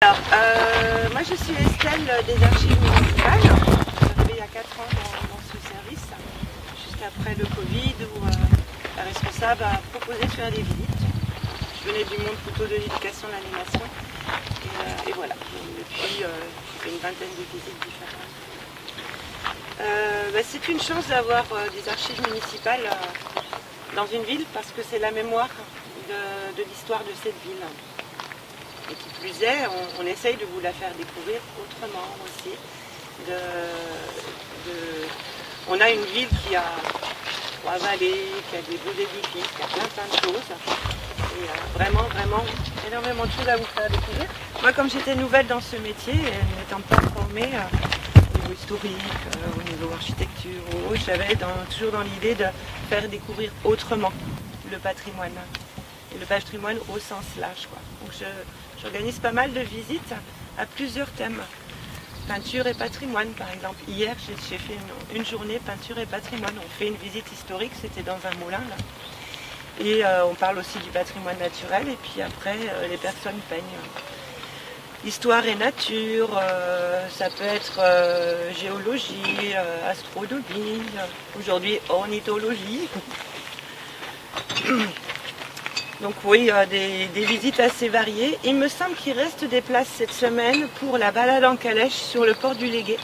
Alors, moi je suis Estelle des archives municipales. Je suis arrivée il y a 4 ans dans ce service, juste après le Covid, où la responsable a proposé de faire des visites. Je venais du monde plutôt de l'éducation, de l'animation. Et voilà, depuis j'ai fait une vingtaine de visites différentes. C'est une chance d'avoir des archives municipales dans une ville parce que c'est la mémoire de l'histoire de cette ville. Et qui plus est, on essaye de vous la faire découvrir autrement aussi. On a une ville qui a 3 vallées, qui a des beaux édifices, qui a plein de choses. Et vraiment énormément de choses à vous faire découvrir. Moi, comme j'étais nouvelle dans ce métier, n'étant pas formée au niveau historique, au niveau architecture, j'avais toujours dans l'idée de faire découvrir autrement le patrimoine. Et le patrimoine au sens large, quoi. Donc j'organise pas mal de visites à plusieurs thèmes. Peinture et patrimoine, par exemple. Hier, j'ai fait une journée peinture et patrimoine. On fait une visite historique, c'était dans un moulin, là. Et on parle aussi du patrimoine naturel. Et puis après, les personnes peignent. Histoire et nature, ça peut être géologie, astronomie, aujourd'hui ornithologie. Donc oui, des visites assez variées. Il me semble qu'il reste des places cette semaine pour la balade en calèche sur le port du Légué.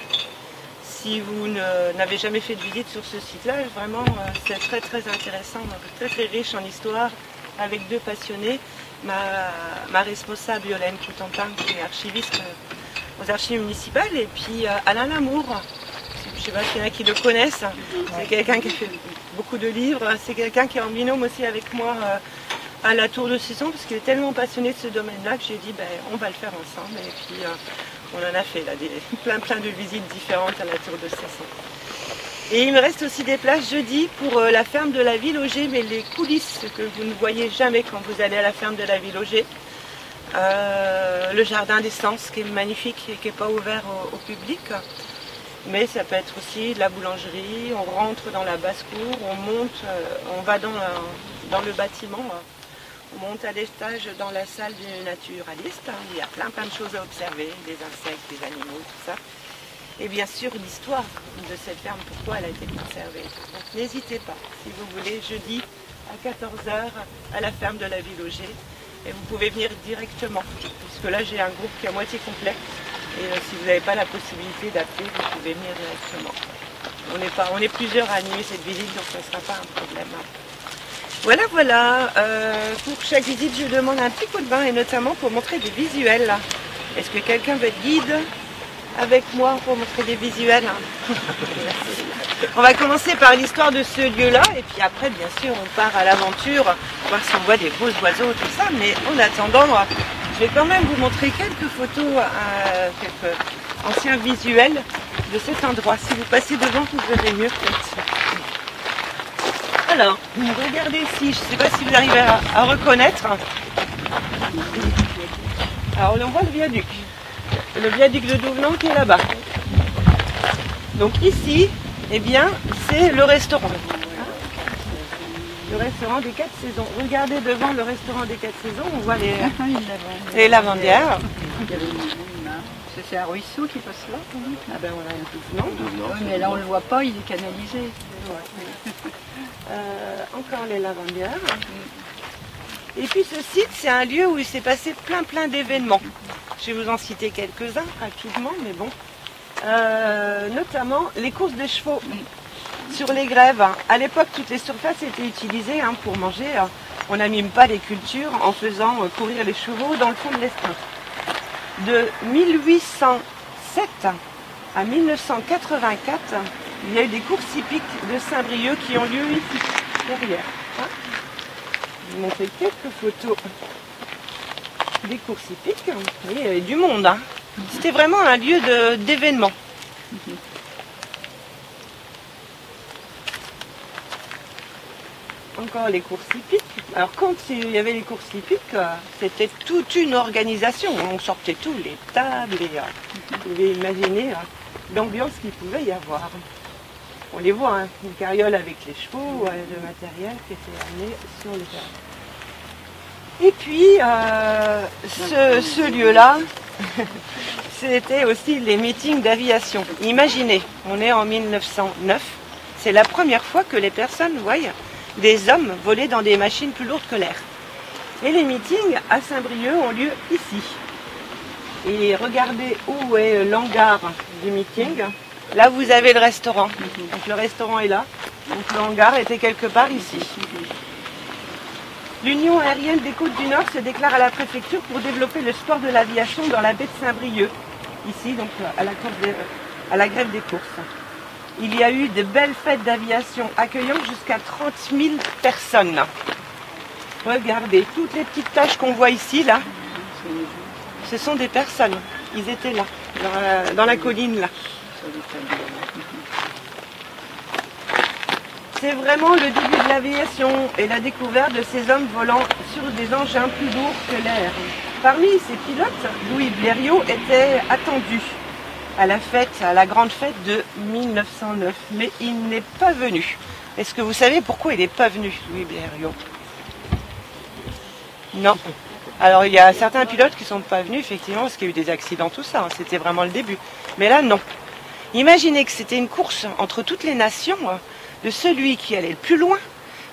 Si vous n'avez jamais fait de visite sur ce site-là, vraiment c'est très intéressant, très riche en histoire, avec 2 passionnés. Ma responsable Yolène Coutentin, qui est archiviste aux archives municipales, et puis Alain Lamour. Je ne sais pas s'il y en a qui le connaissent. C'est quelqu'un qui a fait beaucoup de livres. C'est quelqu'un qui est en binôme aussi avec moi à la Tour de Cesson, parce qu'il est tellement passionné de ce domaine-là que j'ai dit on va le faire ensemble. Et puis on en a fait là, plein de visites différentes à la Tour de Cesson. Et il me reste aussi des places jeudi pour la ferme de la Ville Auger, mais les coulisses que vous ne voyez jamais quand vous allez à la ferme de la Ville Auger. Le jardin d'essence qui est magnifique et qui n'est pas ouvert au public. Mais ça peut être aussi de la boulangerie, on rentre dans la basse-cour, on monte, on va dans le bâtiment, on monte à l'étage dans la salle du naturaliste. Il y a plein de choses à observer, des insectes, des animaux, tout ça. Et bien sûr l'histoire de cette ferme, pourquoi elle a été conservée. Donc n'hésitez pas, si vous voulez, jeudi à 14 h à la ferme de la Ville Auger. Et vous pouvez venir directement, puisque là j'ai un groupe qui est à moitié complet. Et si vous n'avez pas la possibilité d'appeler, vous pouvez venir directement. On est plusieurs à animer cette visite, donc ce ne sera pas un problème. Voilà. Pour chaque visite, je demande un petit coup de main, et notamment pour montrer des visuels. Est-ce que quelqu'un veut être guide avec moi pour montrer des visuels? On va commencer par l'histoire de ce lieu-là, et puis après, bien sûr, on part à l'aventure, voir si on voit des beaux oiseaux, tout ça. Mais en attendant, je vais quand même vous montrer quelques photos, quelques anciens visuels de cet endroit. Si vous passez devant, vous verrez mieux peut-être. Alors, regardez ici, je ne sais pas si vous arrivez à reconnaître. Alors, on voit le viaduc de Douvenant qui est là-bas. Donc ici, eh bien, c'est le restaurant. Le restaurant des 4 saisons. Regardez devant le restaurant des 4 saisons, on voit les lavandières. C'est un ruisseau qui passe là? Ah ben voilà. Non, oui, mais là on ne le voit pas, il est canalisé. Encore les lavandières. Et puis ce site, c'est un lieu où il s'est passé plein d'événements. Je vais vous en citer quelques-uns rapidement, mais bon. Notamment les courses de chevaux sur les grèves. À l'époque, toutes les surfaces étaient utilisées pour manger. On n'anime pas les cultures en faisant courir les chevaux dans le fond de l'estrin. De 1807 à 1984, il y a eu des courses hippiques de Saint-Brieuc qui ont lieu ici, derrière. Je vais vous montrer quelques photos des courses hippiques. Il y avait du monde. C'était vraiment un lieu d'événement. Encore les courses hippiques. Alors quand il y avait les courses hippiques, c'était toute une organisation. On sortait tous les tables et vous pouvez imaginer l'ambiance qu'il pouvait y avoir. On les voit, une carriole avec les chevaux, le matériel qui était amené sur les tables. Et puis, ce lieu-là, c'était aussi les meetings d'aviation. Imaginez, on est en 1909, c'est la première fois que les personnes voient des hommes voler dans des machines plus lourdes que l'air. Et les meetings à Saint-Brieuc ont lieu ici. Et regardez où est l'hangar du meeting. Là, vous avez le restaurant. Donc le restaurant est là. Donc le hangar était quelque part ici. L'Union aérienne des Côtes du Nord se déclare à la préfecture pour développer le sport de l'aviation dans la baie de Saint-Brieuc. Ici, donc à la grève des courses. Il y a eu de belles fêtes d'aviation accueillant jusqu'à 30 000 personnes. Regardez, toutes les petites taches qu'on voit ici, là, ce sont des personnes. Ils étaient là, dans la colline, là. C'est vraiment le début de l'aviation et la découverte de ces hommes volant sur des engins plus lourds que l'air. Parmi ces pilotes, Louis Blériot était attendu à la grande fête de 1909, mais il n'est pas venu. Est-ce que vous savez pourquoi il n'est pas venu, Louis Blériot? Non. Alors il y a certains pilotes qui ne sont pas venus, effectivement, parce qu'il y a eu des accidents, tout ça, hein, c'était vraiment le début. Mais là, non. Imaginez que c'était une course entre toutes les nations, de celui qui allait le plus loin,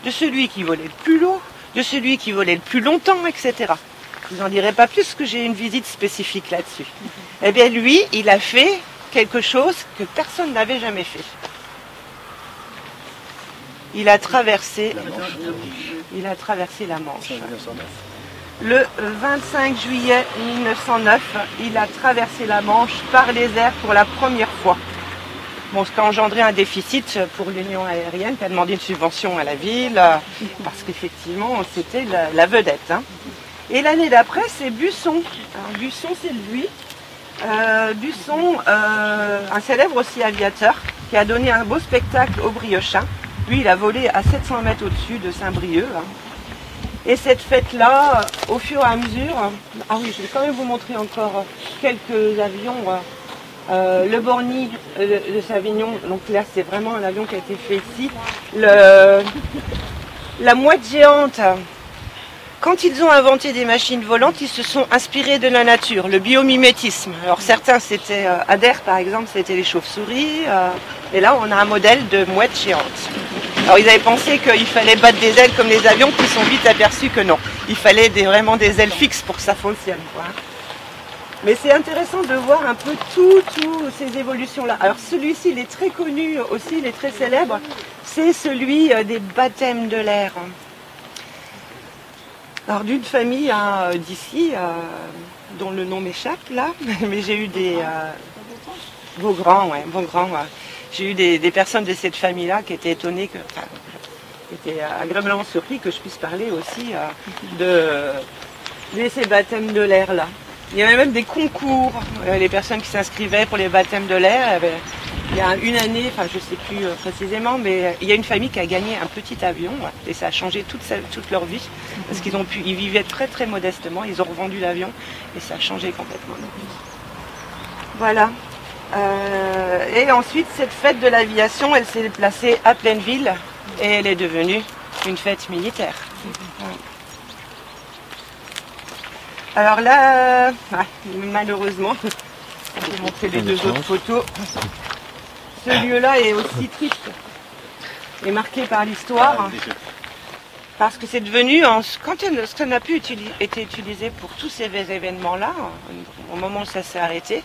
de celui qui volait le plus haut, de celui qui volait le plus longtemps, etc. Je vous en dirai pas plus, que j'ai une visite spécifique là-dessus. Eh bien lui, il a fait quelque chose que personne n'avait jamais fait. Il a traversé la Manche. Le 25 juillet 1909, il a traversé la Manche par les airs pour la première fois. Bon, ce qui a engendré un déficit pour l'Union aérienne, qui a demandé une subvention à la ville, parce qu'effectivement, c'était la vedette. Hein. Et l'année d'après, c'est Busson. Alors, Busson, c'est lui. Busson, un célèbre aussi aviateur, qui a donné un beau spectacle au Briochin. Lui, il a volé à 700 mètres au-dessus de Saint-Brieuc. Hein. Et cette fête-là, au fur et à mesure... Ah oui, je vais quand même vous montrer encore quelques avions... le Borny de Savignon, donc là c'est vraiment un avion qui a été fait ici. La mouette géante, quand ils ont inventé des machines volantes, ils se sont inspirés de la nature, le biomimétisme. Alors certains c'était Adair par exemple, c'était les chauves-souris, et là on a un modèle de mouette géante. Alors ils avaient pensé qu'il fallait battre des ailes comme les avions, puis ils sont vite aperçus que non. Il fallait vraiment des ailes fixes pour que ça fonctionne, quoi. Mais c'est intéressant de voir un peu toutes ces évolutions-là. Alors celui-ci, il est très connu aussi, il est très célèbre. C'est celui des baptêmes de l'air. Alors d'une famille d'ici, dont le nom m'échappe là, mais j'ai eu des... Vaugran, ouais, Vaugran. Ouais. J'ai eu des personnes de cette famille-là qui étaient étonnées, qui étaient agréablement surpris que je puisse parler aussi de ces baptêmes de l'air là. Il y avait même des concours, les personnes qui s'inscrivaient pour les baptêmes de l'air. Il y a une année, enfin je ne sais plus précisément, mais il y a une famille qui a gagné un petit avion et ça a changé toute leur vie parce ils vivaient très très modestement, ils ont revendu l'avion et ça a changé complètement. Voilà. Et ensuite cette fête de l'aviation, elle s'est placée à Plainville et elle est devenue une fête militaire. Alors là, malheureusement, je vais montrer les deux autres photos. Ce lieu-là est aussi triste et marqué par l'histoire, parce que c'est devenu, quand ça n'a plus été utilisé pour tous ces événements-là, au moment où ça s'est arrêté,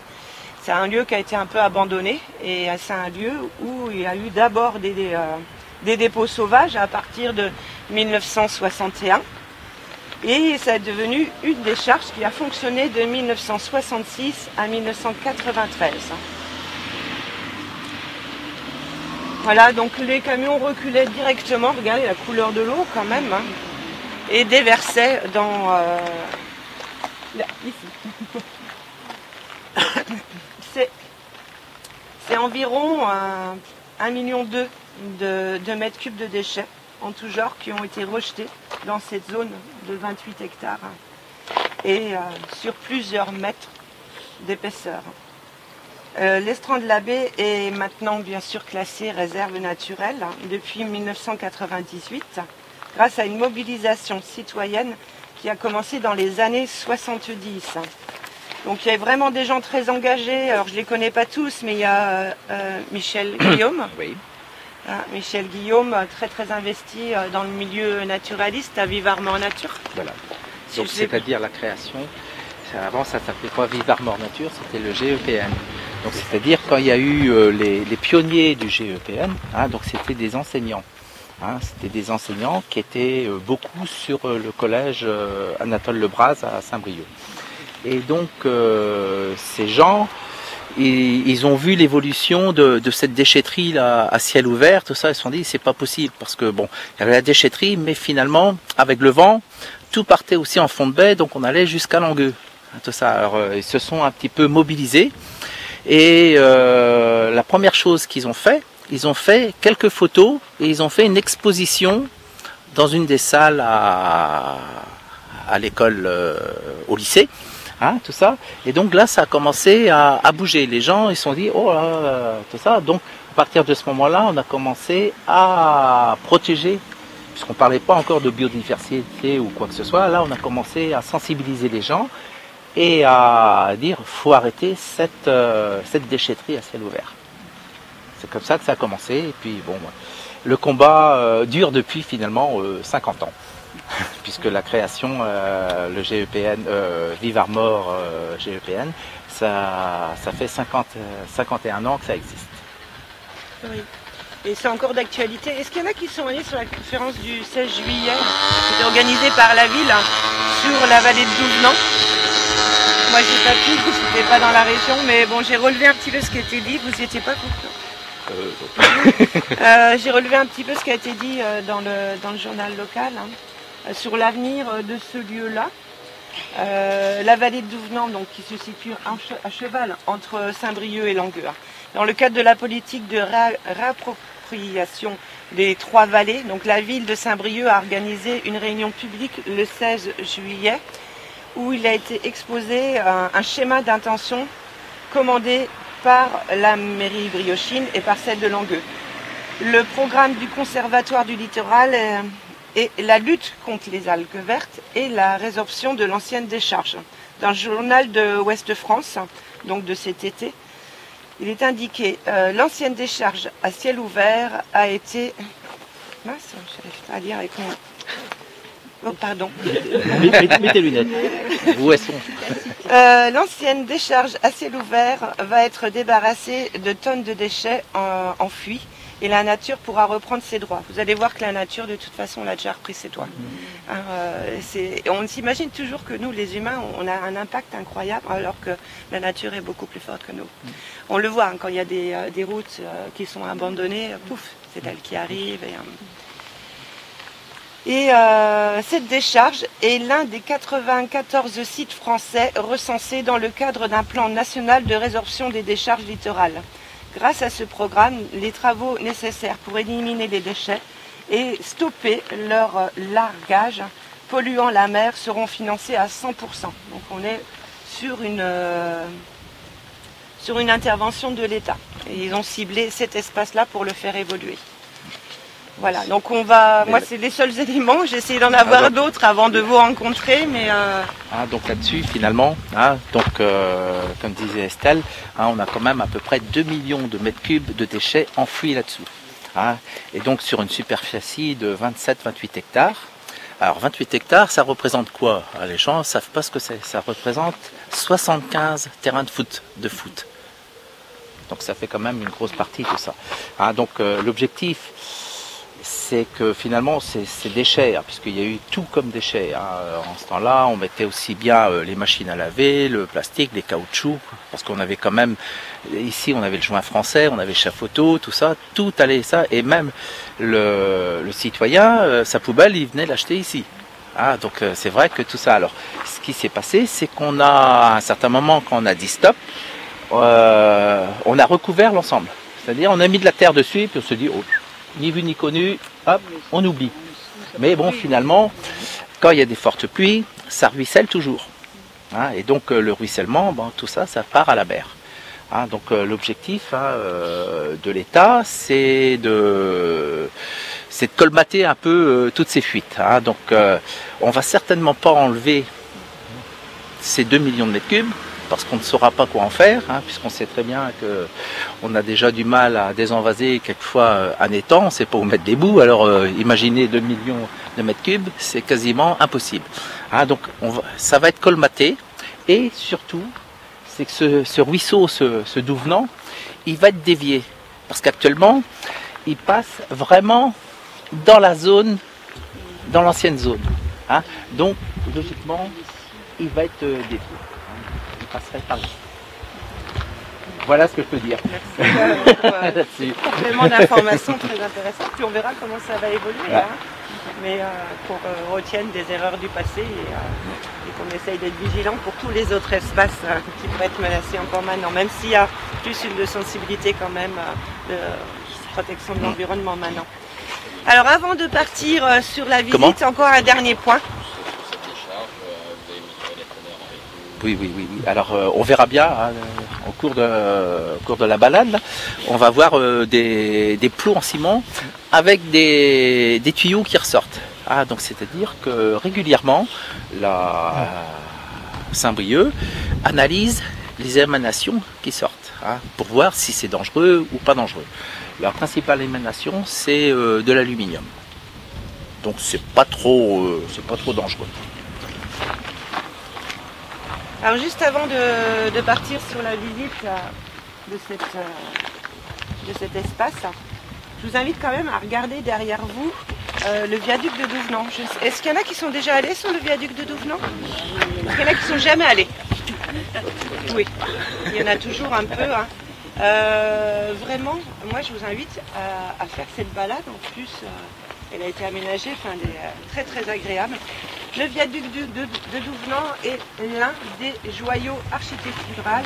c'est un lieu qui a été un peu abandonné, et c'est un lieu où il y a eu d'abord des dépôts sauvages à partir de 1961. Et ça est devenu une décharge qui a fonctionné de 1966 à 1993. Voilà, donc les camions reculaient directement, regardez la couleur de l'eau quand même, hein, et déversaient dans... là, ici. C'est environ 1,2 million de mètres cubes de déchets en tout genre qui ont été rejetés dans cette zone de 28 hectares et sur plusieurs mètres d'épaisseur. L'estran de la baie est maintenant bien sûr classée réserve naturelle depuis 1998 grâce à une mobilisation citoyenne qui a commencé dans les années 70. Donc il y a vraiment des gens très engagés. Alors je ne les connais pas tous, mais il y a Michel Guillaume. Oui. Michel Guillaume, très très investi dans le milieu naturaliste à Vive Armor Nature. Voilà. Donc c'est-à-dire la création. Avant ça s'appelait pas Vive Armor Nature, c'était le GEPN. Donc c'est-à-dire quand il y a eu les pionniers du GEPN, donc c'était des enseignants. C'était des enseignants qui étaient beaucoup sur le collège Anatole Lebras à Saint-Brieuc. Et donc ces gens, ils ont vu l'évolution de cette déchetterie là à ciel ouvert, tout ça, ils se sont dit c'est pas possible parce que bon, il y avait la déchetterie, mais finalement avec le vent, tout partait aussi en fond de baie, donc on allait jusqu'à Langueux. Tout ça. Alors ils se sont un petit peu mobilisés et la première chose qu'ils ont fait quelques photos et ils ont fait une exposition dans une des salles à l'école, au lycée. Tout ça. Et donc là, ça a commencé à bouger. Les gens, ils se sont dit, oh là, tout ça. Donc, à partir de ce moment-là, on a commencé à protéger, puisqu'on ne parlait pas encore de biodiversité ou quoi que ce soit. Là, on a commencé à sensibiliser les gens et à dire, faut arrêter cette déchetterie à ciel ouvert. C'est comme ça que ça a commencé. Et puis, bon, le combat dure depuis finalement 50 ans. Puisque la création, le GEPN, Vive Armor GEPN, ça fait 51 ans que ça existe. Oui. Et c'est encore d'actualité. Est-ce qu'il y en a qui sont allés sur la conférence du 16 juillet, qui était organisée par la ville sur la vallée de Douvenant? Moi j'ai pas pu, je n'étais pas dans la région, mais bon, j'ai relevé un petit peu ce qui a été dit, vous n'y étiez pas content. J'ai relevé un petit peu ce qui a été dit dans le journal local. Sur l'avenir de ce lieu-là. La vallée de Douvenant, donc, qui se situe à cheval entre Saint-Brieuc et Langueux. Dans le cadre de la politique de réappropriation des trois vallées, donc la ville de Saint-Brieuc a organisé une réunion publique le 16 juillet où il a été exposé un schéma d'intention commandé par la mairie briochine et par celle de Langueux. Le programme du Conservatoire du littoral et la lutte contre les algues vertes et la résorption de l'ancienne décharge. Dans le journal de Ouest-France, donc de cet été, il est indiqué l'ancienne décharge à ciel ouvert a été... Mince, je n'arrive pas à lire avec moi. Oh, pardon. Mets tes lunettes. Où elles sont? L'ancienne décharge à ciel ouvert va être débarrassée de tonnes de déchets enfouis. Et la nature pourra reprendre ses droits. Vous allez voir que la nature, de toute façon, elle a déjà repris ses droits. On s'imagine toujours que nous, les humains, on a un impact incroyable, alors que la nature est beaucoup plus forte que nous. On le voit, quand il y a des routes qui sont abandonnées, pouf, c'est elle qui arrive. Et cette décharge est l'un des 94 sites français recensés dans le cadre d'un plan national de résorption des décharges littorales. Grâce à ce programme, les travaux nécessaires pour éliminer les déchets et stopper leur largage polluant la mer seront financés à 100%. Donc on est sur une intervention de l'État. Et ils ont ciblé cet espace-là pour le faire évoluer. Voilà, donc on va... Moi, c'est les seuls éléments. J'ai essayé d'en avoir d'autres avant de vous rencontrer, mais... donc là-dessus, finalement, comme disait Estelle, on a quand même à peu près 2 millions de mètres cubes de déchets enfouis là-dessous. Et donc sur une superficie de 27-28 hectares. Alors 28 hectares, ça représente quoi? Les gens ne savent pas ce que c'est. Ça représente 75 terrains de foot. Donc ça fait quand même une grosse partie tout ça. Donc l'objectif, c'est que finalement ces déchets, puisqu'il y a eu tout comme déchets, en ce temps-là, on mettait aussi bien les machines à laver, le plastique, les caoutchoucs, parce qu'on avait quand même, ici on avait le joint français, on avait Chafoto, tout ça, tout allait ça, et même le citoyen, sa poubelle, il venait l'acheter ici. Donc c'est vrai que tout ça, alors ce qui s'est passé, c'est qu'on a, à un certain moment, quand on a dit stop, on a recouvert l'ensemble, c'est-à-dire on a mis de la terre dessus, et puis on se dit, oh, ni vu ni connu, hop, on oublie. Mais bon, finalement, quand il y a des fortes pluies, ça ruisselle toujours. Et donc le ruissellement, tout ça, ça part à la mer. Donc l'objectif de l'État, c'est c'est de colmater un peu toutes ces fuites. Hein. Donc on va certainement pas enlever ces 2 millions de mètres cubes, parce qu'on ne saura pas quoi en faire, hein, puisqu'on sait très bien qu'on a déjà du mal à désenvaser quelquefois un étang, on ne sait pas où mettre des bouts, alors imaginez 2 millions de mètres cubes, c'est quasiment impossible. Hein, donc ça va être colmaté, et surtout, c'est que ce ruisseau, ce Douvenant, il va être dévié, parce qu'actuellement, il passe vraiment dans la zone, dans l'ancienne zone. Hein, donc, logiquement, il va être dévié. Passerait par là. Voilà ce que je peux dire. Merci pour complément d'information très intéressant. Puis on verra comment ça va évoluer. Ouais. Hein. Mais qu'on retienne des erreurs du passé et qu'on essaye d'être vigilant pour tous les autres espaces qui pourraient être menacés encore maintenant. Même s'il y a plus une sensibilité quand même de protection de l'environnement maintenant. Alors avant de partir sur la visite, encore un dernier point. Oui. Alors on verra bien hein, au cours de la balade. Là, on va voir des plots en ciment avec des tuyaux qui ressortent. Ah, donc c'est-à-dire que régulièrement, la Saint-Brieuc analyse les émanations qui sortent hein, pour voir si c'est dangereux ou pas dangereux. La principale émanation, c'est de l'aluminium. Donc c'est pas trop dangereux. Alors juste avant de partir sur la visite de cet espace, je vous invite quand même à regarder derrière vous le viaduc de Douvenant. Est-ce qu'il y en a qui sont déjà allés sur le viaduc de Douvenant? Est-ce qu'il y en a qui ne sont jamais allés? Oui, il y en a toujours un peu. Hein. Vraiment, moi je vous invite à faire cette balade. En plus, elle a été aménagée, enfin, elle est très très agréable. Le viaduc de Douvenant est l'un des joyaux architecturaux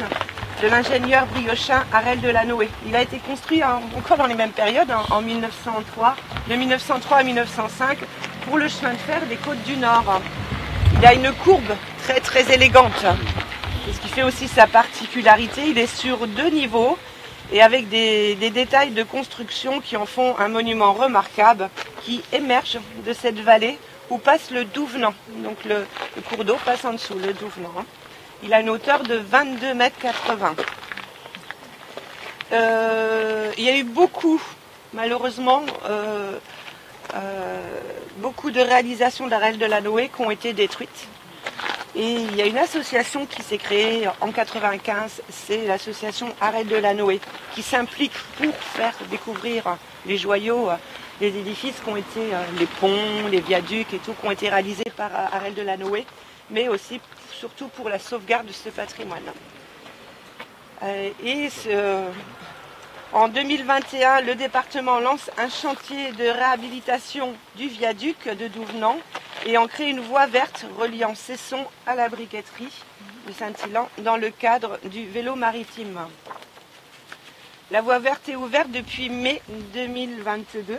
de l'ingénieur briochin Harel de Lanoë. Il a été construit encore dans les mêmes périodes, en 1903, de 1903 à 1905, pour le chemin de fer des Côtes du Nord. Il a une courbe très très élégante, c'est ce qui fait aussi sa particularité. Il est sur 2 niveaux et avec des détails de construction qui en font un monument remarquable qui émerge de cette vallée où passe le Douvenant. Donc le cours d'eau passe en dessous, le Douvenant. Il a une hauteur de 22,80 mètres. Il y a eu beaucoup, malheureusement, beaucoup de réalisations d'Harel de Lanoë qui ont été détruites. Et il y a une association qui s'est créée en 1995, c'est l'association Harel de Lanoë, qui s'implique pour faire découvrir les joyaux, les édifices qui ont été, les ponts, les viaducs et tout, qui ont été réalisés par Harel de Lanoë, mais aussi surtout pour la sauvegarde de ce patrimoine. En 2021, le département lance un chantier de réhabilitation du viaduc de Douvenant et en crée une voie verte reliant Cesson à la briqueterie de Saint-Ilan dans le cadre du vélo maritime. La voie verte est ouverte depuis mai 2022.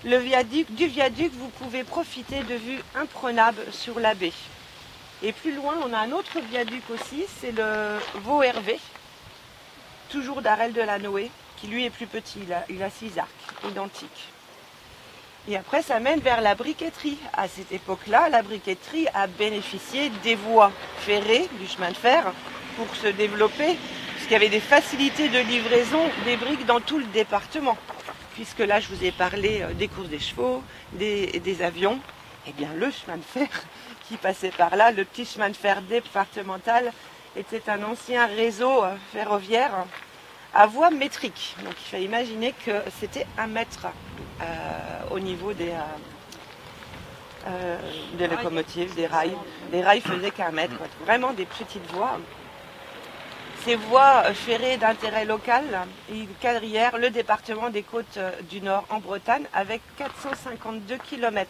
Du viaduc, vous pouvez profiter de vues imprenables sur la baie. Et plus loin, on a un autre viaduc aussi, c'est le Vaux Hervé, toujours d'Harel de Lanoë, qui lui est plus petit, il a 6 arcs, identiques. Et après, ça mène vers la briqueterie. À cette époque-là, la briqueterie a bénéficié des voies ferrées, du chemin de fer, pour se développer, puisqu'il y avait des facilités de livraison des briques dans tout le département. Puisque là, je vous ai parlé des courses des chevaux, des avions, eh bien le chemin de fer qui passait par là, le petit chemin de fer départemental, était un ancien réseau ferroviaire à voie métrique. Donc il fallait imaginer que c'était 1 mètre au niveau des locomotives, des rails. Les rails faisaient qu'1 mètre, quoi. Vraiment des petites voies. Ces voies ferrées d'intérêt local, ils quadrillèrent le département des Côtes du Nord en Bretagne avec 452 km.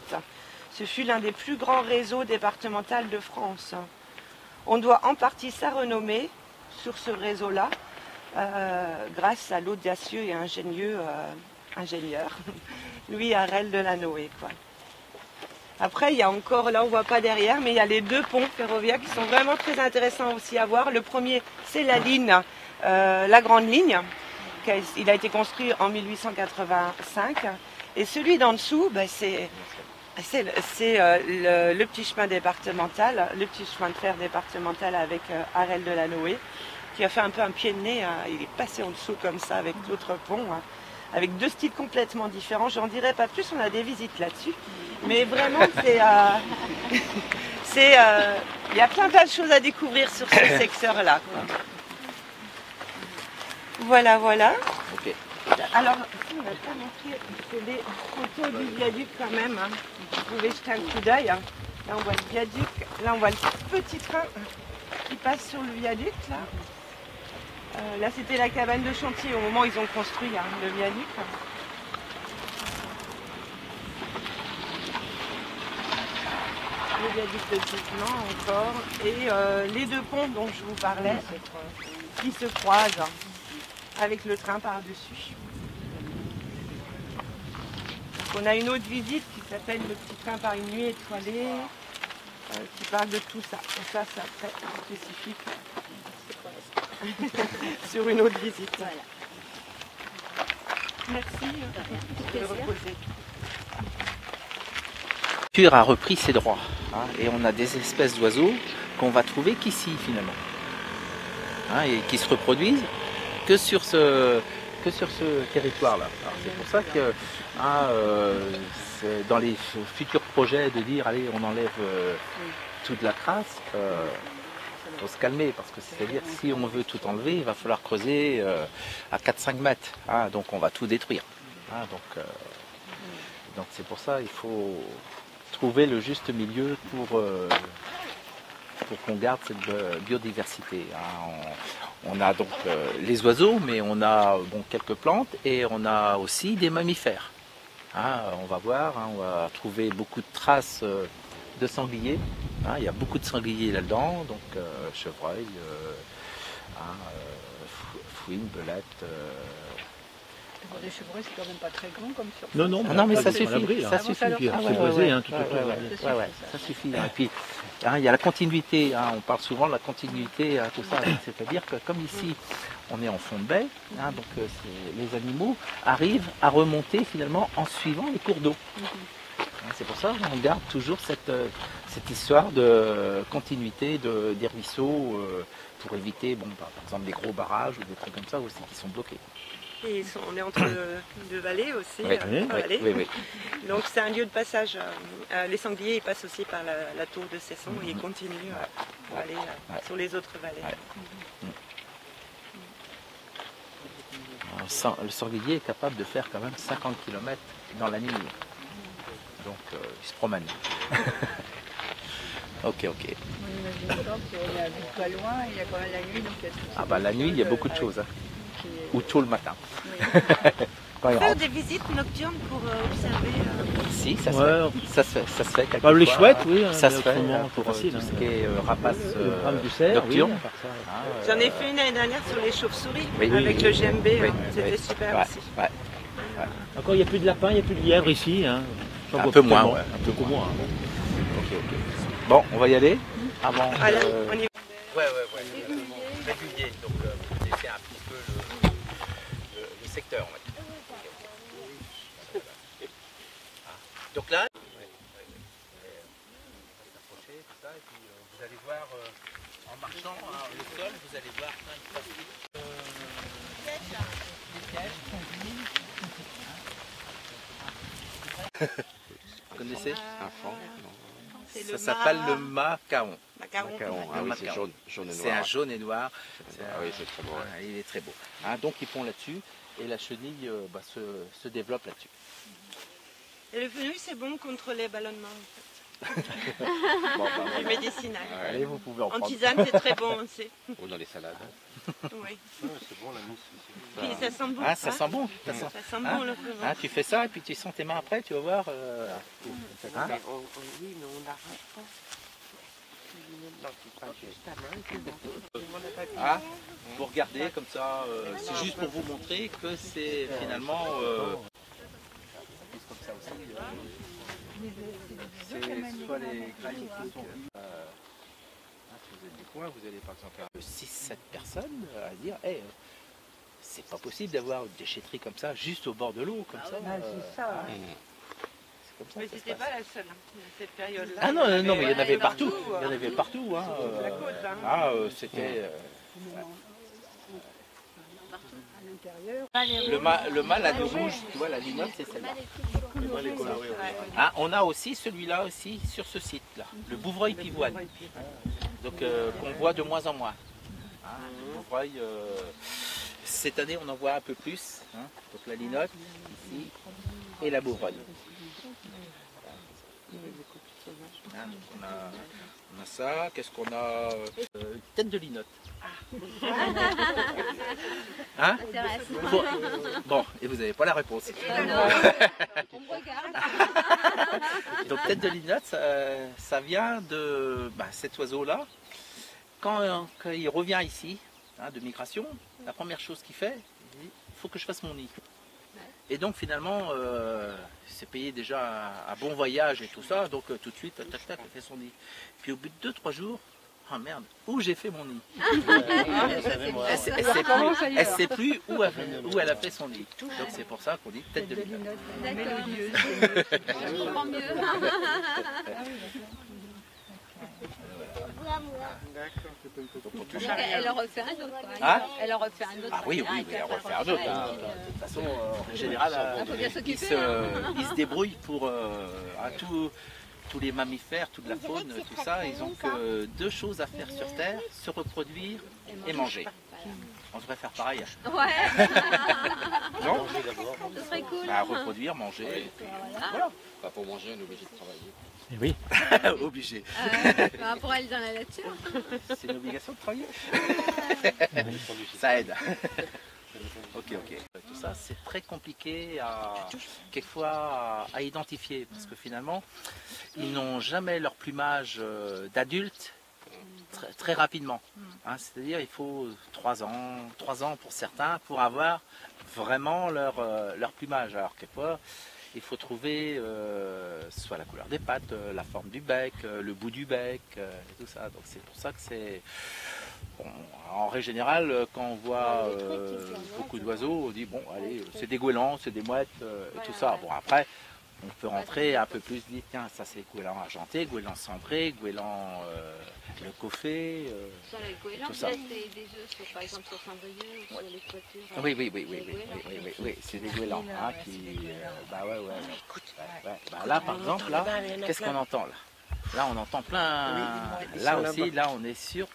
Ce fut l'un des plus grands réseaux départementaux de France. On doit en partie sa renommée sur ce réseau-là grâce à l'audacieux et ingénieur Louis Harel de Lanoë. Après, il y a encore, là on ne voit pas derrière, mais il y a les 2 ponts ferroviaires qui sont vraiment très intéressants aussi à voir. Le premier, c'est la ligne, la grande ligne. Il a été construit en 1885. Et celui d'en dessous, bah, c'est le petit chemin départemental, le petit chemin de fer départemental avec Arel de la Noé, qui a fait un peu un pied de nez. Hein. Il est passé en dessous comme ça avec l'autre pont, hein, avec deux styles complètement différents. J'en dirai pas plus, on a des visites là-dessus. Mais vraiment, il y a plein de choses à découvrir sur ce secteur-là. Voilà, voilà. Ok. Alors, on n'a pas montré des photos du viaduc quand même. Hein. Vous pouvez jeter un coup d'œil. Hein. Là, on voit le viaduc. Là, on voit le petit train qui passe sur le viaduc. Là, c'était la cabane de chantier au moment où ils ont construit hein, le viaduc. Le viaduc de Dinan encore. Et les deux ponts dont je vous parlais qui se croisent avec le train par-dessus. On a une autre visite qui s'appelle le petit train par une nuit étoilée, qui parle de tout ça. Et ça, c'est après spécifique sur une autre visite. Voilà. Merci de reposer. La nature a repris ses droits hein, et on a des espèces d'oiseaux qu'on va trouver qu'ici finalement hein, et qui se reproduisent que sur ce territoire-là. C'est pour ça que dans les futurs projets de dire allez on enlève toute la crasse, il faut se calmer parce que c'est-à-dire si on veut tout enlever, il va falloir creuser à 4-5 mètres. Hein, donc on va tout détruire. Hein, donc c'est pour ça il faut trouver le juste milieu pour qu'on garde cette biodiversité. Hein. On a donc les oiseaux, mais on a bon, quelques plantes et on a aussi des mammifères. Hein, on va voir, hein, on va trouver beaucoup de traces de sangliers. Hein, il y a beaucoup de sangliers là-dedans, donc chevreuil, fouine, belette. Les chevreuils, c'est quand même pas très grand comme sur. Non, mais ça suffit. Ça suffit. C'est posé tout autour. Ça suffit. Hein. Et puis, hein, il y a la continuité. Hein, on parle souvent de la continuité, hein, tout ça. C'est-à-dire que comme ici, on est en fond de baie, hein, donc les animaux arrivent à remonter finalement en suivant les cours d'eau. C'est pour ça qu'on garde toujours cette histoire de continuité des ruisseaux pour éviter, bon, par exemple, des gros barrages ou des trucs comme ça aussi qui sont bloqués. Et on est entre deux vallées aussi. Oui. Donc c'est un lieu de passage. Les sangliers ils passent aussi par la tour de Cesson et ils continuent pour aller sur les autres vallées. Le sanglier est capable de faire quand même 50 km dans la nuit. Donc il se promène. Ok. On imagine pas qu'on est pas loin, il y a quand même la nuit. Donc la nuit, il y a beaucoup de choses. Hein. Ou tôt le matin. Oui. Faire des visites nocturnes pour observer. Si, ça se fait quelquefois. Les chouettes, oui. Ça se fait pour facile, tout ce qui est rapace nocturne. J'en ai fait une l'année dernière sur les chauves-souris avec le GMB. C'était super aussi. Encore, il n'y a plus de lapins, il n'y a plus de lièvres ici. Hein. Un peu moins. Ok. Bon, on va y aller avant. Voilà, on y va. Ouais. Régulier, donc vous connaissez un petit peu le secteur. On va dire. Donc là, vous allez voir en marchant le sol, vous allez voir plein de plastiques. Vous connaissez ça s'appelle le macaron. Macaron. Ah oui, c'est jaune et noir. C'est un jaune et noir. Oui, c'est très beau. Il est très beau. Hein, donc ils pondent là-dessus et la chenille se développe là-dessus. Et le fenouil, c'est bon contre les ballonnements en fait. Du médicinal. Allez, vous pouvez en prendre. En tisane, c'est très bon aussi. Ou dans les salades. Oui. C'est bon la mousse. Puis ça sent bon. Ah, ça sent bon. Ça sent bon le fenouil. Ah, tu fais ça et puis tu sens tes mains après, tu vas voir. Oui, mais on n'arrête pas. Ah, vous regardez comme ça, c'est juste pour vous montrer que c'est finalement comme ça aussi. C'est soit les graines qui sont si vous êtes des coins, vous allez par exemple 6-7 personnes à dire hey, c'est pas possible d'avoir une déchetterie comme ça, juste au bord de l'eau, comme ça. c'est ça. C'est comme ça Mais que ça se c'était passe. pas la seule, cette période-là. Ah non, non, mais il y en avait partout. partout, Il y en avait partout. Hein. La côte, hein. Ah, c'était... À l'intérieur. Le mâle à deux rouges, tu vois, la linotte, c'est celle-là. Ah, on a aussi celui-là aussi sur ce site-là, le bouvreuil pivoine. Donc qu'on voit de moins en moins. Hein, le bouvreuil, cette année on en voit un peu plus. Hein, donc la linotte ici et la bouvreuil. Hein, donc on a ça. Qu'est-ce qu'on a une tête de linotte. Hein? Bon, et vous n'avez pas la réponse. On me regarde. Donc tête de linotte, ça vient de cet oiseau-là. Quand il revient ici, hein, de migration, la première chose qu'il fait, il dit, il faut que je fasse mon nid. Et donc finalement, c'est payé déjà un bon voyage et tout ça, donc tout de suite, tac tac, il fait son nid. Puis au bout de 2-3 jours, oh merde, où j'ai fait mon nid? Elle sait plus où elle a fait son nid. Donc c'est pour ça qu'on dit tête de linotte. D'accord. Je comprends mieux. Donc, elle en refait un autre. Quoi. Hein? Elle en refait un autre. Ah oui, oui, oui, elle refait un autre. Hein. De toute façon, en général, faut bien s'occuper, ils se débrouillent pour tous les mammifères, toute la faune, tout ça. Ils ont que 2 choses à faire sur Terre, se reproduire et manger. On devrait faire pareil. Ouais. Non? Ce serait cool. Reproduire, manger. Et puis, voilà. Pas pour manger, on est obligé de travailler. Eh oui. Obligé. Pour aller dans la nature. C'est une obligation de travailler. Ça aide. Ok. Tout ça, c'est très compliqué quelquefois à identifier parce que finalement, ils n'ont jamais leur plumage d'adulte très rapidement. Hein, c'est-à-dire il faut 3 ans pour certains pour avoir vraiment leur plumage. Alors quelquefois, il faut trouver soit la couleur des pattes, la forme du bec, le bout du bec, et tout ça. Donc c'est pour ça que c'est... Bon, en règle générale, quand on voit beaucoup d'oiseaux, on dit bon, allez, c'est des goélands, c'est des mouettes, et tout ça. Bon, après, on peut rentrer un peu plus, dire tiens, ça c'est goéland argenté, goéland cendré, goéland le coffet. Sur les goélands, tout ça. vous avez des œufs, sur, par exemple sur cendrier ou sur les toitures. Oui, c'est des goélands hein, qui... Là, par exemple, là, qu'est-ce qu'on entend là? Là, on entend plein... Là aussi, là, on est sur...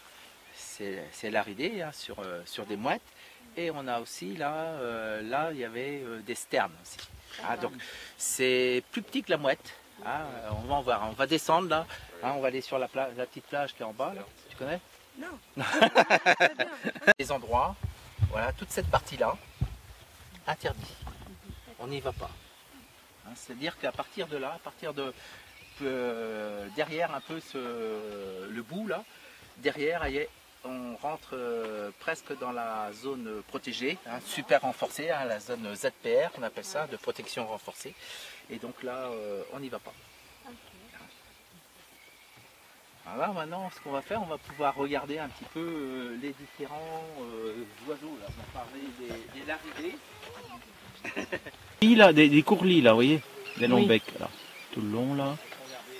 C'est l'aridé, hein, sur des mouettes. Et on a aussi, là, il y avait des sternes aussi. Ah, donc, c'est plus petit que la mouette. Ah, on va en voir. On va descendre là. Hein, on va aller sur la petite plage qui est en bas. Là. Tu connais? Non. Les endroits, voilà, toute cette partie-là, interdit. On n'y va pas. Hein, c'est-à-dire qu'à partir de là, à partir de derrière un peu le bout là, derrière, on rentre presque dans la zone protégée, hein, super renforcée, hein, la zone ZPR, on appelle ça, de protection renforcée. Et donc là, on n'y va pas. Alors là, maintenant, ce qu'on va faire, on va pouvoir regarder un petit peu les différents oiseaux. Là. On va parler des laridés. Là, des courlis, là, vous voyez? Des longs becs, là. Tout le long, là.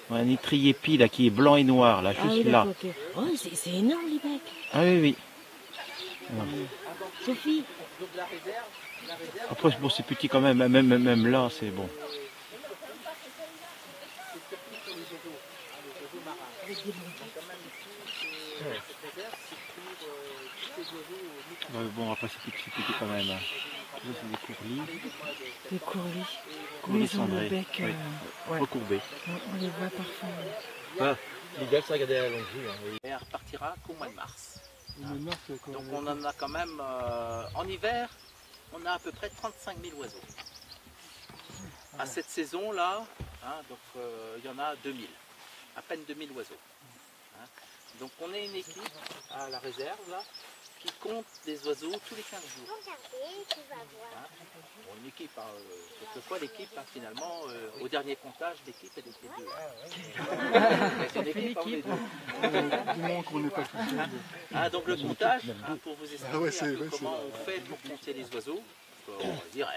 Un nitrier pie, là, qui est blanc et noir, là, juste là. Okay. Oh, c'est énorme, les becs. Ah oui. Voilà. Sophie. Après, bon, c'est petit quand même, même là, c'est bon. Bon, après, c'est petit quand même. Là, c'est des courlis. Des courlis. Courlis Ils ont le cendrés. bec Recourbés. on les voit parfois. Ah, l'idéal, c'est regarder à la longue vue. Hein. Et elle repartira qu'au mois de mars. Donc on en a quand même, en hiver, on a à peu près 35 000 oiseaux. À cette saison-là, hein, donc il y en a 2000, à peine 2000 oiseaux. Hein. Donc on est une équipe à la réserve là, qui compte des oiseaux tous les 15 jours. Hein? Bon, une équipe, hein, quelquefois l'équipe, hein, finalement, au dernier comptage, l'équipe elle était deux. C'est une équipe, hein, on est deux. Hein, donc le comptage, hein, pour vous expliquer un peu comment on fait pour compter les oiseaux, on va dire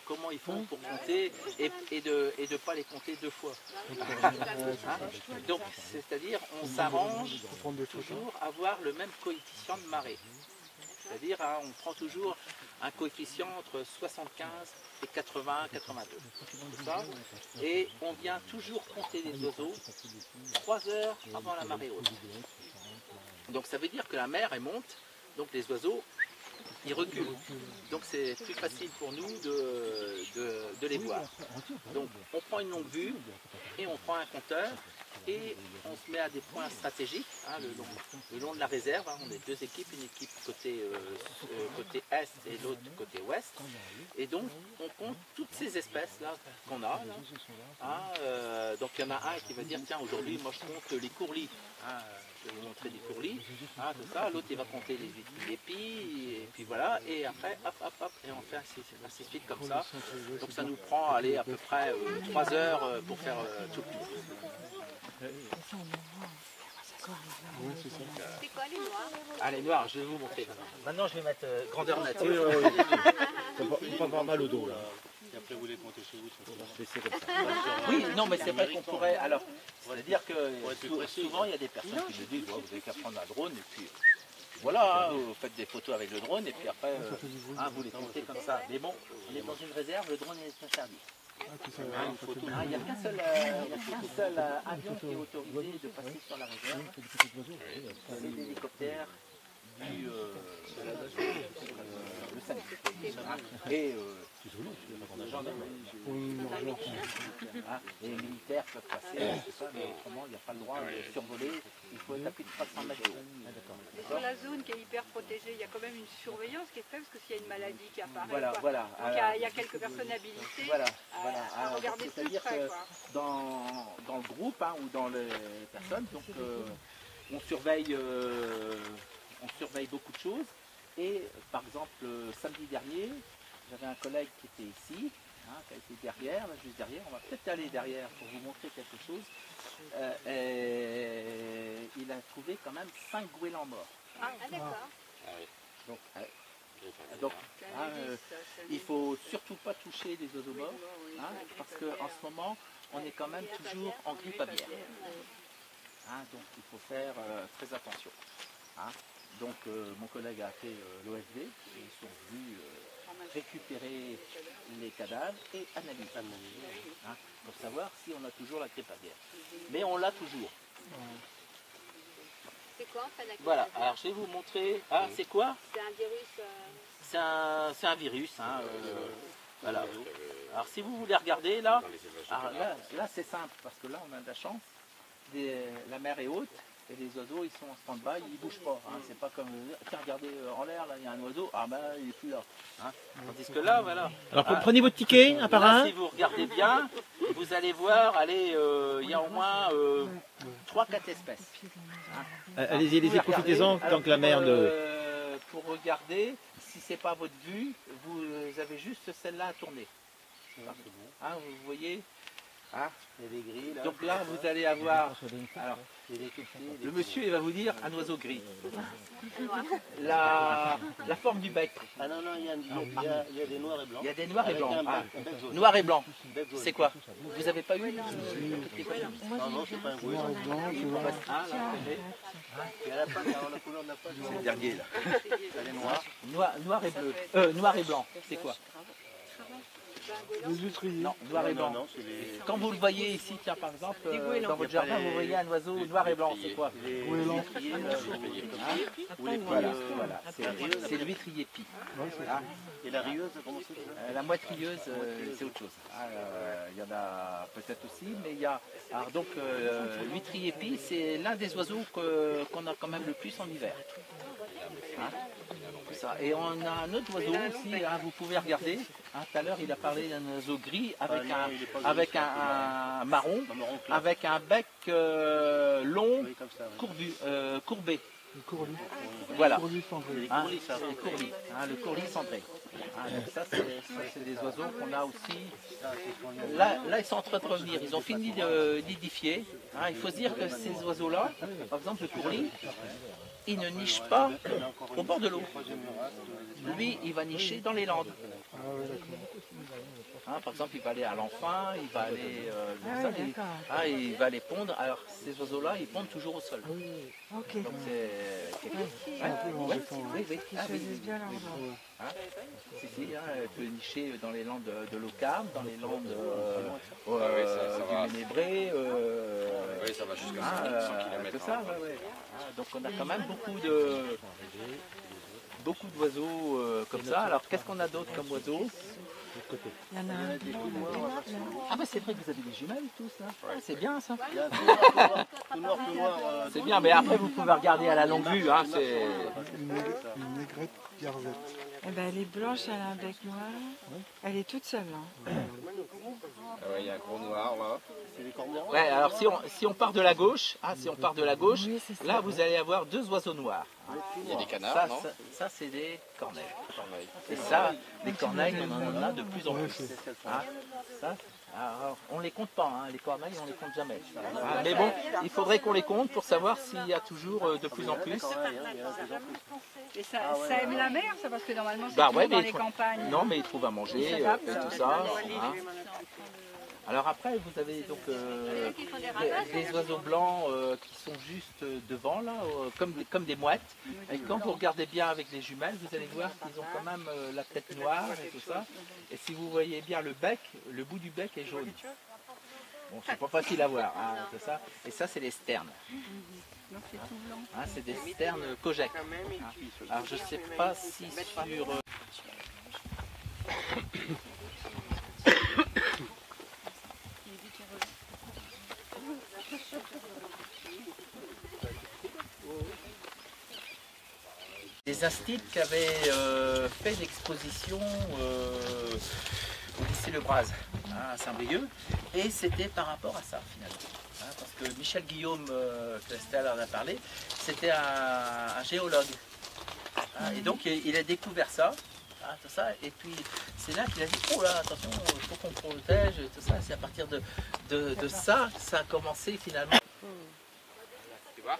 comment ils font pour compter et de ne pas les compter deux fois. Hein? Donc c'est-à-dire on s'arrange toujours à avoir le même coefficient de marée. C'est-à-dire hein, on prend toujours un coefficient entre 75 et 80, 82. C'est ça. Et on vient toujours compter les oiseaux 3 heures avant la marée haute. Donc ça veut dire que la mer elle monte, donc les oiseaux ils reculent. Donc c'est plus facile pour nous de les voir. Donc on prend une longue vue et on prend un compteur et on se met à des points stratégiques hein, le long de la réserve. Hein. On est deux équipes, une équipe côté est et l'autre côté ouest. Et donc on compte toutes ces espèces là qu'on a. Là. Hein, donc il y en a un qui va dire tiens aujourd'hui moi je compte les courlis. Hein, je vais vous montrer des courlis, hein, tout ça. L'autre il va compter les épis, et puis voilà, et après hop hop hop, et on fait ainsi de suite comme ça. Donc ça nous prend allez, à peu près 3 heures pour faire tout le tour. C'est quoi les noirs? Ah les noirs, je vais vous montrer. Maintenant je vais mettre grandeur nature. Pas avoir mal au dos là. Et après vous les comptez chez vous. C'est comme ça. Oui, non mais c'est vrai qu'on pourrait. Alors, c'est-à-dire que souvent il y a des personnes qui me disent oh, vous avez qu'à prendre un drone et puis voilà, hein, vous faites des photos avec le drone et puis après hein, vous les comptez comme ça. Mais bon, on est dans une réserve, le drone est interdit. Il n'y a qu'un seul avion qui est autorisé de passer sur la réserve. C'est l'hélicoptère du le SAMU. Et les militaires peuvent passer, tout ça, mais autrement il n'y a pas le droit de survoler, il faut taper de 300 mètres de haut. Sur la zone qui est hyper protégée, il y a quand même une surveillance qui est faite parce que s'il y a une maladie qui apparaît, Voilà, quoi. voilà. Donc il y a quelques personnes habilitées Voilà. à regarder de plus près. Quoi. Dans le groupe hein, ou dans les personnes, donc on surveille beaucoup de choses. Et par exemple, samedi dernier, j'avais un collègue qui était ici, hein, qui a été derrière, là, juste derrière. On va peut-être aller derrière pour vous montrer quelque chose. Et il a trouvé quand même 5 goélands morts. Ah, d'accord. Donc, il ne faut surtout pas toucher les oiseaux morts, hein, parce qu'en ce moment, on est quand même toujours en grippe aviaire. Hein, donc il faut faire très attention. Hein. Donc mon collègue a fait l'OSV, ils sont venus récupérer les cadavres et analyser hein, pour savoir si on a toujours la grippe aviaire. Mais on l'a toujours. C'est quoi en fait la grippe Voilà, aviaire? alors je vais vous montrer. Ah, c'est quoi? C'est un virus. C'est un virus. Hein, voilà. Alors si vous voulez regarder là, là c'est simple parce que là on a de la chance. La mer est haute et les oiseaux ils sont en stand-by, ils ne bougent pas. Hein. C'est pas comme tiens regardez en l'air là il y a un oiseau, ah ben il n'est plus là. Hein. Tandis que là voilà. Alors prenez votre ticket un par un. Si vous regardez bien, vous allez voir, allez, il y a au moins 3-4 espèces. Hein. Allez-y, profitez-en tant que la mer de. Pour regarder, si c'est pas votre vue, vous avez juste celle-là à tourner. Hein, vous voyez hein, les grilles, là. Donc là, vous allez avoir. Alors, le monsieur, il va vous dire un oiseau gris. La forme du bec. Ah non, non, il y a des noirs et blancs. Il y a des noirs et blancs. Ah, bec jaune. noir et blanc. C'est quoi? Vous n'avez pas eu? Non, non, c'est pas un goéland. Ah, là, Et à la fin, la couleur de la page. c'est le dernier là. Elle est noire. Noir et bleu. Noir et blanc. C'est quoi? Non, noir et blanc. Non, c'est les... Quand vous le voyez ici, tiens par exemple, dans votre jardin, vous voyez un oiseau noir et blanc, c'est quoi? Goéland. Voilà, c'est le vitrier pie. Hein. Et la rieuse, comment c'est? La moitrilleuse, c'est autre chose. Il y en a peut-être aussi, mais il y a... Alors donc, le vitrier pie, c'est l'un des oiseaux qu'on a quand même le plus en hiver. Hein. Ça. Et on a un autre oiseau aussi, hein, vous pouvez regarder. Hein, tout à l'heure, il a parlé d'un oiseau gris avec un marron, avec un bec long, courbé. Le courlis. Voilà. Le courlis cendré. Hein, les courlis, hein, le courlis cendré. Hein, donc ça, c'est des oiseaux qu'on a aussi. Là, ils sont en train de revenir. Ils ont fini de nidifier. Hein, il faut se dire que ces oiseaux-là, par exemple le courlis, il ne niche pas au bord de l'eau. Lui, il va nicher dans les landes. Hein, par exemple, il va aller à l'enfin, il va aller, il va aller pondre. Alors, ces oiseaux-là, ils pondent toujours au sol. Ok. Donc c'est bien l'endroit. Si, hein, elle peut nicher dans les landes de l'Ocarme, dans les landes du Ménébré. Oui, ça va jusqu'à 100 km. Ça, donc on a quand même beaucoup d'oiseaux comme ça. Alors qu'est-ce qu'on a d'autre comme oiseaux? Il y en a un. Ah bah c'est vrai que vous avez des jumelles tous là. Ah, c'est bien ça. Tout noir, C'est bien, mais après vous pouvez regarder à la longue vue. Hein, c'est... Une négrette garzette. Eh ben, elle est blanche, elle a un bec noir. Elle est toute seule. Hein. Ah ouais, il y a un gros noir là. C'est les corbeaux. Ouais, alors si on part de la gauche, là vous allez avoir deux oiseaux noirs. Il y a des canards, non? Ça c'est des corneilles. Et ça, les corneilles, on en a de plus en plus. Hein, ça, alors, on les compte pas, hein, les corneilles, on les compte jamais. Ah, mais bon, il faudrait qu'on les compte pour savoir s'il y a toujours de plus en plus. Et ça aime la mer, ça, parce que normalement c'est Bah toujours ouais, dans mais les campagnes. non, mais ils trouvent à manger et tout ça. Hein. Alors après, vous avez donc des oiseaux blancs qui sont juste devant, là, comme des mouettes. Et quand vous regardez bien avec les jumelles, vous allez voir qu'ils ont quand même la tête noire et tout ça. Et si vous voyez bien le bec, le bout du bec est jaune. Bon, c'est pas facile à voir, hein, c'est ça. Et ça, c'est les sternes. Hein, c'est des sternes Kojek. Hein. Alors je sais pas si sur... Des instituts qui avaient fait l'exposition au lycée Le Braz, hein, à Saint-Brieuc, et c'était par rapport à ça finalement. Hein, parce que Michel Guillaume, que Estelle en a parlé, c'était un géologue. Hein, et donc il a découvert ça, hein, tout ça, et puis c'est là qu'il a dit, oh là, attention, il faut qu'on protège, tout ça. C'est à partir de ça que ça a commencé finalement. Tu vois?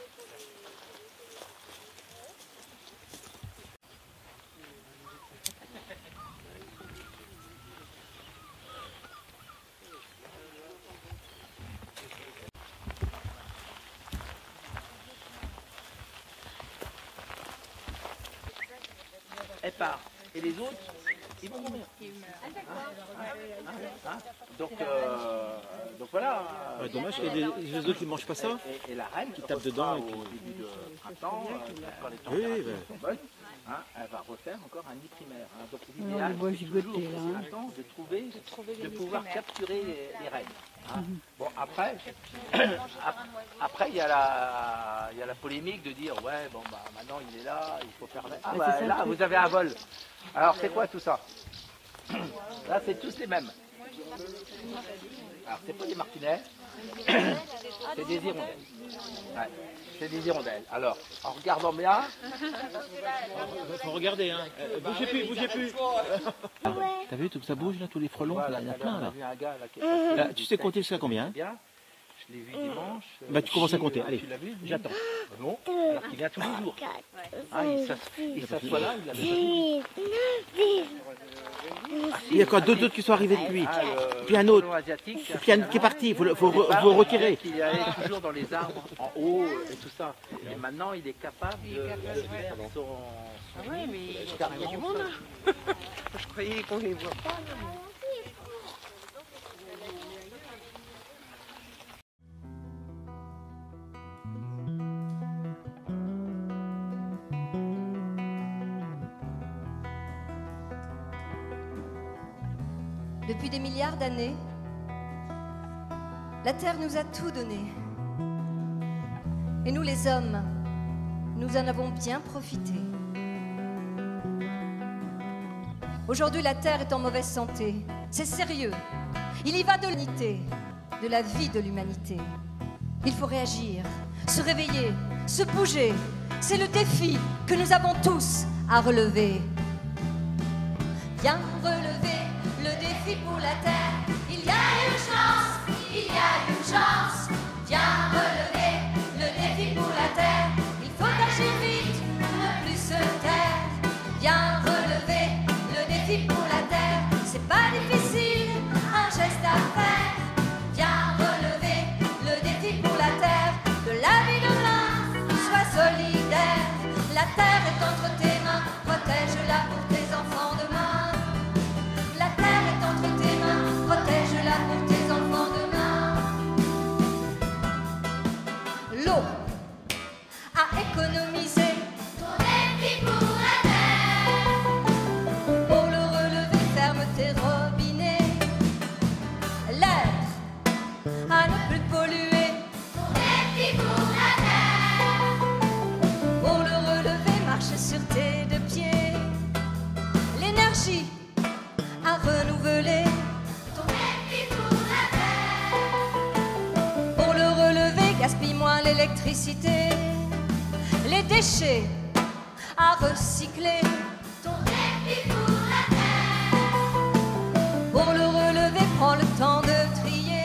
Elle part. Et les autres, ils vont mourir. Donc voilà. Ouais, dommage qu'il y ait des oiseaux qui ne mangent pas ça. Et la reine qui tape dedans et qui... au début de printemps, quand les Oui, températures ben. sont bonnes, hein, elle va refaire encore un nid primaire. Hein. Donc l'idéal, c'est toujours de pouvoir capturer les reines. Hein. Bon, après, il y a la polémique de dire ouais, bon bah maintenant il est là, il faut faire. Ah bah là, vous avez un vol. Alors c'est quoi tout ça? Là, c'est tous les mêmes. Alors c'est pas des martinets, c'est des hirondelles. Ouais, c'est des hirondelles. Alors, en regardant bien. Faut regarder, hein. Bougez plus, bougez plus. T'as vu tout ça bouge là, tous les frelons, Voilà, il y en a plein là. Là, Là, tu sais compter jusqu'à combien? Bien. Je l'ai vu dimanche. Bah tu commences à compter, allez. Tu l'as vu? J'attends. Non. Alors qu'il vient tous les jours. Ah, il s'assoit là, il a vu. Il y a quoi d'autres qui sont arrivés depuis? Puis un autre. Asiatique. Puis un qui est parti, faut retirer. Il allait toujours dans les arbres, en haut et tout ça. Et maintenant, il est capable de faire son Oui, mais il y a carrément du au monde. sol. Hein. Je croyais qu'on les voit pas. Depuis des milliards d'années, la Terre nous a tout donné. Et nous, les hommes, nous en avons bien profité. Aujourd'hui, la Terre est en mauvaise santé. C'est sérieux. Il y va de l'unité, de la vie de l'humanité. Il faut réagir, se réveiller, se bouger, c'est le défi que nous avons tous à relever. Viens relever le défi pour la terre. Il y a urgence, il y a urgence. Viens relever le défi pour la terre. Il faut agir vite, ne plus se taire. Viens relever le défi pour la terre. C'est pas difficile, un geste à faire. Viens relever le défi pour la terre. De la vie demain, sois solidaire. La terre est entre tes mains, protège-la pour tes enfants demain. La terre est entre tes mains, protège-la pour tes enfants demain. L'eau à économiser, ton défi pour la terre. Pour le relever, ferme tes robinets. L'air à ne plus polluer, ton défi pour la terre. Pour le relever, marche sur tes deux pieds. L'énergie à renouveler, ton défi pour la terre. Pour le relever, gaspille moins l'électricité. Les déchets à recycler, ton défi pour la terre. Pour le relever, prends le temps de trier.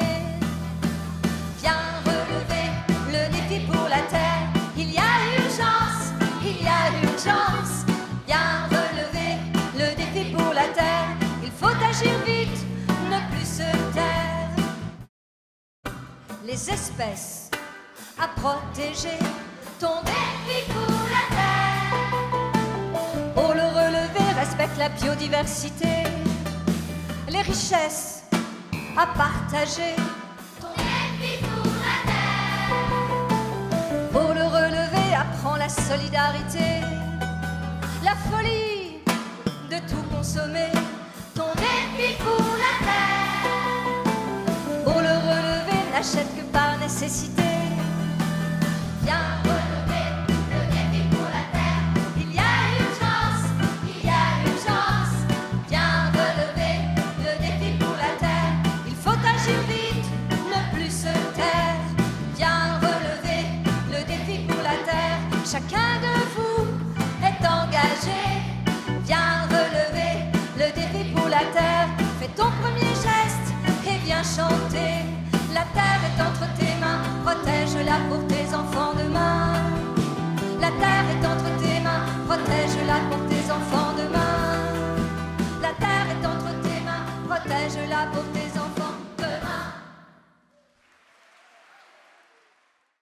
Viens relever le défi pour la terre. Il y a urgence, il y a urgence. Viens relever le défi pour la terre. Il faut agir vite, ne plus se taire. Les espèces à protéger, ton défi pour la terre. Pour le relever, respecte la biodiversité. Les richesses à partager, ton défi pour la terre. Pour le relever, apprends la solidarité. La folie de tout consommer, ton défi pour la terre. Pour le relever, n'achète que par nécessité. Viens relever le défi pour la terre. Il y a urgence, il y a urgence. Viens relever le défi pour la terre. Il faut agir vite, ne plus se taire. Viens relever le défi pour la terre. Chacun de vous est engagé. Viens relever le défi pour la terre. Fais ton premier geste et viens chanter. La terre est entre tes mains, protège-la pour tes enfants demain. La terre est entre tes mains, protège-la pour tes enfants demain. La terre est entre tes mains, protège-la pour